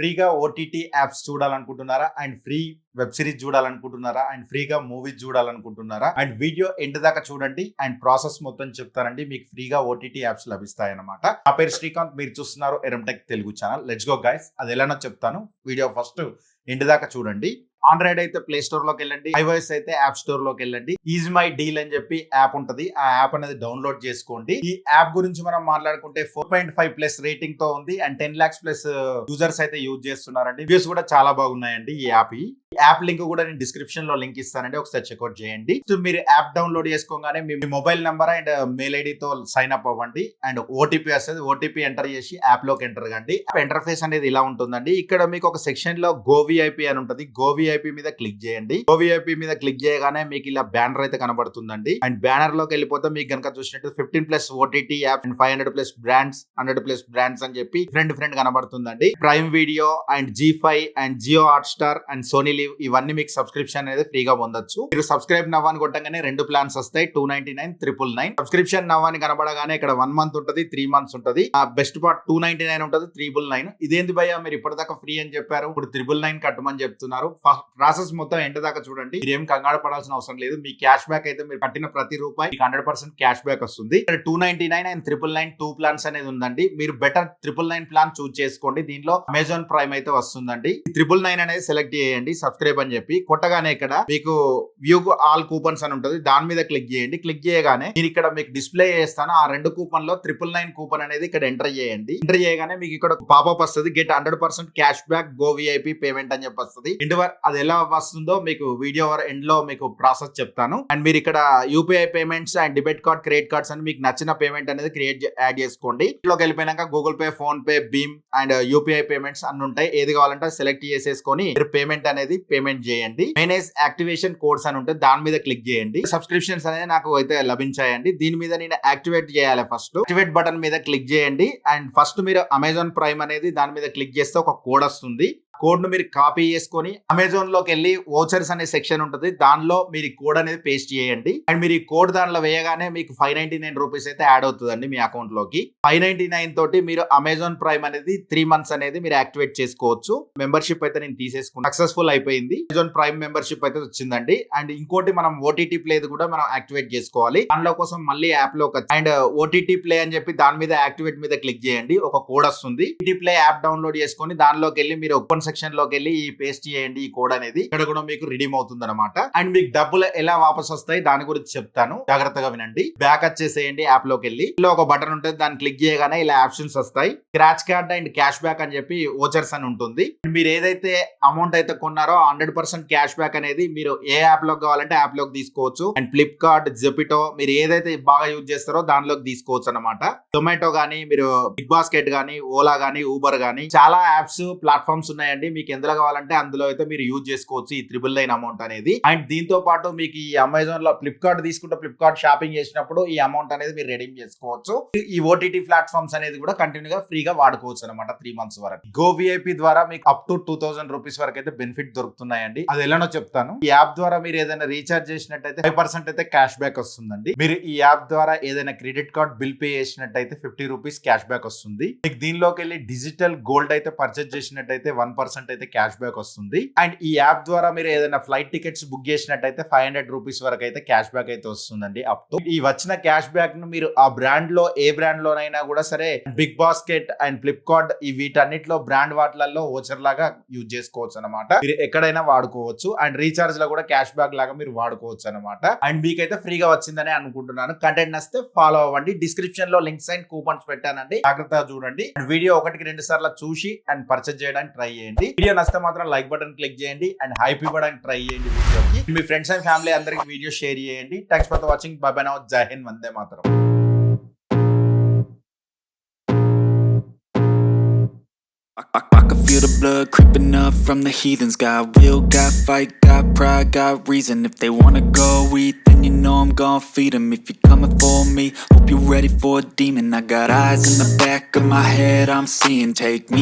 ఫ్రీగా OTT apps చూడాలనుకుంటున్నారా and free web series చూడాలనుకుంటున్నారా అండ్ ఫ్రీగా మూవీస్ చూడాలనుకుంటున్నారా అండ్ వీడియో ఎండ్ దాకా చూడండి అండ్ ప్రాసెస్ మొత్తం చెప్తానండి. మీకు ఫ్రీగా ఓటీటీ యాప్స్ లభిస్తాయి అన్నమాట. నా పేరు శ్రీకాంత్, మీరు చూస్తున్నారు ఎరంటెక్ Telugu channel. Let's go guys, అది ఎలానో చెప్తాను. వీడియో ఫస్ట్ ఎండ్ దాకా చూడండి. ఆండ్రాయిడ్ అయితే ప్లే స్టోర్ లోకి వెళ్ళండి, iOS అయితే యాప్ స్టోర్ లోకి వెళ్ళండి. ఈజ్ మై డీల్ అని చెప్పి యాప్ ఉంటది, ఆ యాప్ అనేది డౌన్లోడ్ చేసుకోండి. ఈ యాప్ గురించి మనం మాట్లాడుకుంటే 4.5+ రేటింగ్ తో ఉంది అండ్ 10 lakhs+ యూజర్స్ అయితే యూజ్ చేస్తున్నారండి. వ్యూస్ కూడా చాలా బాగున్నాయండి ఈ యాప్. ఈ యాప్ లింక్ కూడా నేను డిస్క్రిప్షన్ లో లింక్ ఇస్తానండి, ఒకసారి చెక్అౌట్ చేయండి. సో మీరు యాప్ డౌన్లోడ్ చేసుకోగానే మీ మొబైల్ నెంబర్ అండ్ మెయిల్ ఐడితో సైన్ అప్ అవ్వండి అండ్ ఓటీపీ వస్తుంది. ఓటీపీ ఎంటర్ చేసి యాప్ లోకి ఎంటర్ కండి. ఇంటర్ఫేస్ అనేది ఇలా ఉంటుందండి. ఇక్కడ మీకు ఒక సెక్షన్ లో GoVIP అని ఉంటుంది. GoVIP మీద క్లిక్ చేయండి. GoVIP మీద క్లిక్ చేయగానే మీకు ఇలా బ్యానర్ అయితే కనబడుతుందండి. అండ్ బ్యానర్ లోకి వెళ్ళిపోతే మీకు కనుక చూసినట్టు 15+ OTT app and 500+ brands, 100+ brands అని చెప్పి డిఫరెంట్ కనబడుతుందండి. Prime Video and G5 and Jio Hotstar and Sony Liv, ఇవన్నీ మీకు సబ్స్క్రిప్షన్ అనేది ఫ్రీగా పొందొచ్చు. మీరు సబ్స్క్రైబ్ నవ్వని కొట్టగానే 2 ప్లాన్స్ వస్తాయి, 299, 999. సబ్స్క్రిప్షన్ నవ్వని కనబడగానే ఇక్కడ 1 month ఉంటుంది, 3 months ఉంటుంది. బెస్ట్ పార్ట్ 299 ఉంటుంది, 999. ఇదేంది భయ్యా మీరు ఇప్పటిదాకా ఫ్రీ అని చెప్పారు, ఇప్పుడు 999 కట్టమని చెప్తున్నారు. ప్రాసెస్ మొత్తం ఎండ్ దాకా చూడండి. మీరు ఏం కంగారు పడాల్సిన అవసరం లేదు. మీ క్యాష్ బ్యాక్ అయితే మీరు కట్టిన ప్రతి రూపాయి 100% క్యాష్ బ్యాక్ వస్తుంది. ఇక్కడ 299 అండ్ 999 2 ప్లాన్స్ అనేది ఉందండి. మీరు బెటర్ 999 ప్లాన్ చూస్ చేసుకోండి. దీనిలో అమెజాన్ ప్రైమ్ అయితే వస్తుందండి. 999 అనేది సెలెక్ట్ చేయండి, సబ్స్క్రైబ్ అని చెప్పి కొట్టగానే ఇక్కడ మీకు వ్యూ ఆల్ కూపన్స్ అని ఉంటుంది, దాని మీద క్లిక్ చేయండి. క్లిక్ చేయగానే నేను ఇక్కడ మీకు డిస్ప్లే చేస్తాను. ఆ 2 కూపన్ లో 999 కూపన్ అనేది ఇక్కడ ఎంటర్ చేయండి. ఎంటర్ చేయగానే మీకు ఇక్కడ పాపప్ వస్తుంది, get 100% cash back GoVIP payment అని చెప్పి వస్తుంది. అది ఎలా వస్తుందో మీకు వీడియో ఎండ్ లో మీకు ప్రాసెస్ చెప్తాను. అండ్ మీరు ఇక్కడ UPI payments and debit card, credit cards అని మీకు నచ్చిన పేమెంట్ అనేది యాడ్ చేసుకోండి. ఇంట్లోకి వెళ్ళిపోయినాక గూగుల్ పే, ఫోన్ పే, భీమ్ అండ్ యూపీఐ పేమెంట్స్ అన్ని ఉంటాయి. ఏది కావాలంటే సెలెక్ట్ చేసేసుకొని పేమెంట్ అనేది పేమెంట్ చేయండి. మేనేజ్ యాక్టివేషన్ కోడ్స్ అని ఉంటే దాని మీద క్లిక్ చేయండి. సబ్స్క్రిప్షన్స్ అనేది నాకు అయితే లభించాయండి. దీని మీద నేను యాక్టివేట్ చేయాలి. ఫస్ట్ యాక్టివేట్ బటన్ మీద క్లిక్ చేయండి. అండ్ ఫస్ట్ మీరు అమెజాన్ ప్రైమ్ అనేది దాని మీద క్లిక్ చేస్తే ఒక కోడ్ వస్తుంది. కోడ్ ను మీరు కాపీ చేసుకొని అమెజాన్ లోకి వెళ్ళి వోచర్స్ అనే సెక్షన్ ఉంటుంది, దానిలో మీరు ఈ కోడ్ అనేది పేస్ట్ చేయండి. అండ్ మీరు ఈ కోడ్ దానిలో వేయగానే మీకు 599 రూపీస్ అయితే యాడ్ అవుతుందండి మీ అకౌంట్ లోకి. 599 తోటి మీరు అమెజాన్ ప్రైమ్ అనేది 3 months అనేది మీరు యాక్టివేట్ చేసుకోవచ్చు. మెంబర్షిప్ అయితే నేను తీసేసుకున్నాను, సక్సెస్ఫుల్ అయిపోయింది. అమెజాన్ ప్రైమ్ మెంబర్షిప్ అయితే వచ్చిందండి. అండ్ ఇంకోటి మనం ఓటీటీ ప్లే కూడా మనం యాక్టివేట్ చేసుకోవాలి. దానిలో కోసం మళ్ళీ యాప్ లో అండ్ ఓటీటీ ప్లే అని చెప్పి దాని మీద యాక్టివేట్ మీద క్లిక్ చేయండి. ఒక కోడ్ వస్తుంది. ఓటీటీ ప్లే యాప్ డౌన్లోడ్ చేసుకొని దానిలోకి వెళ్ళి మీరు ఓపెన్ సెక్షన్ లోకి వెళ్ళి ఈ పేస్ట్ చేయండి. ఈ కోడ్ అనేది ఇక్కడ కూడా మీకు రిడీమ్ అవుతుంది అనమాట. అండ్ మీకు డబ్బులు ఎలా వాపస్ వస్తాయి దాని గురించి చెప్తాను, జాగ్రత్తగా వినండి. బ్యాక్ వచ్చేసేయండి. యాప్ లోకి వెళ్ళి ఇలా ఒక బటన్ ఉంటుంది, దాన్ని క్లిక్ చేయగానే ఇలా ఆప్షన్స్ వస్తాయి. Scratch card and cash back అని చెప్పి వోచర్స్ అని ఉంటుంది. మీరు ఏదైతే అమౌంట్ అయితే కొన్నారో 100% క్యాష్ బ్యాక్ అనేది మీరు ఏ యాప్ లోకి కావాలంటే యాప్ లోకి తీసుకోవచ్చు. అండ్ ఫ్లిప్కార్ట్, జెపిటో మీరు ఏదైతే బాగా యూజ్ చేస్తారో దానిలోకి తీసుకోవచ్చు అనమాట. జొమాటో గానీ, మీరు బిగ్ బాస్కెట్ గానీ, ఓలా గానీ, ఊబర్ గానీ చాలా యాప్స్, ప్లాట్ఫామ్స్ ఉన్నాయండి. మీకు ఎందులో కావాలంటే అందులో అయితే మీరు యూజ్ చేసుకోవచ్చు ఈ 999 అమౌంట్ అనేది. అండ్ దీంతో పాటు మీకు ఈ అమెజాన్ లో ఫ్లిప్కార్ట్ తీసుకుంటే ఫ్లిప్కార్ట్ షాపింగ్ చేసినప్పుడు ఈ అమౌంట్ అనేది మీరు రెడీమ్ చేసుకోవచ్చు. ఈ ఓటీటీ ప్లాట్ఫామ్స్ అనేది కూడా కంటిన్యూగా ఫ్రీగా వాడుకోవచ్చు అనమాట 3 months వరకు. GoVIP ద్వారా మీకు అప్ టు 2000 రూపీస్ వరకు అయితే బెనిఫిట్ దొరుకుతున్నాయండి. అది ఎలానో చెప్తాను. ఈ యాప్ ద్వారా మీరు ఏదైనా రీఛార్జ్ చేసినట్టయితే 5% అయితే క్యాష్ బ్యాక్ వస్తుందండి. మీరు ఈ యాప్ ద్వారా ఏదైనా క్రెడిట్ కార్డ్ బిల్ పే చేసినట్టయితే 50 రూపీస్ క్యాష్ బ్యాక్ వస్తుంది. మీకు దీనిలోకి వెళ్ళి డిజిటల్ గోల్డ్ అయితే పర్చేజ్ చేసినట్టయితే 1% అయితే క్యాష్ బ్యాక్ వస్తుంది. అండ్ ఈ యాప్ ద్వారా మీరు ఏదైనా ఫ్లైట్ టికెట్స్ బుక్ చేసినట్టయితే 500 రూపీస్ వరకు అయితే క్యాష్ బ్యాక్ అయితే వస్తుందండి. అప్ టు ఈ వచ్చిన క్యాష్ బ్యాక్ ను మీరు ఆ బ్రాండ్ లో ఏ బ్రాండ్ లోనైనా కూడా సరే, బిగ్ బాస్కెట్ అండ్ ఫ్లిప్కార్ట్ ఈ వీటన్నిటిలో బ్రాండ్ వాటిలలో ఓచర్ లాగా యూజ్ చేసుకోవచ్చు అనమాట. మీరు ఎక్కడైనా వాడుకోవచ్చు. అండ్ రీఛార్జ్ లో కూడా క్యాష్ బ్యాక్ లాగా మీరు వాడుకోవచ్చు అనమాట. అండ్ మీకైతే ఫ్రీగా వచ్చిందని అనుకుంటున్నాను. కంటెంట్ నచ్చితే ఫాలో అవ్వండి. డిస్క్రిప్షన్ లో లింక్స్ అండ్ కూపన్స్ పెట్టానండి, జాగ్రత్తగా చూడండి. వీడియో 1-2 సార్లు చూసి అండ్ పర్చేజ్ చేయడానికి ట్రై చేయండి. వీడియో నచ్చితే మాత్రం లైక్ బటన్ క్లిక్ చేయండి అండ్ హైప్ ఇవ్వడానికి ట్రై చేయండి. వీడియోకి మీ ఫ్రెండ్స్ అండ్ ఫ్యామిలీ అందరికి వీడియో షేర్ చేయండి. Thanks for watching. By by now. జై Hind, Vande Mataram. I can feel the blood creeping up from the heathens. Got will, got fight, got pride, got reason. If they wanna go eat, then you know I'm gon' feed them. If you're coming for me, hope you're ready for a demon. I got eyes in the back of my head, I'm seeing. Take me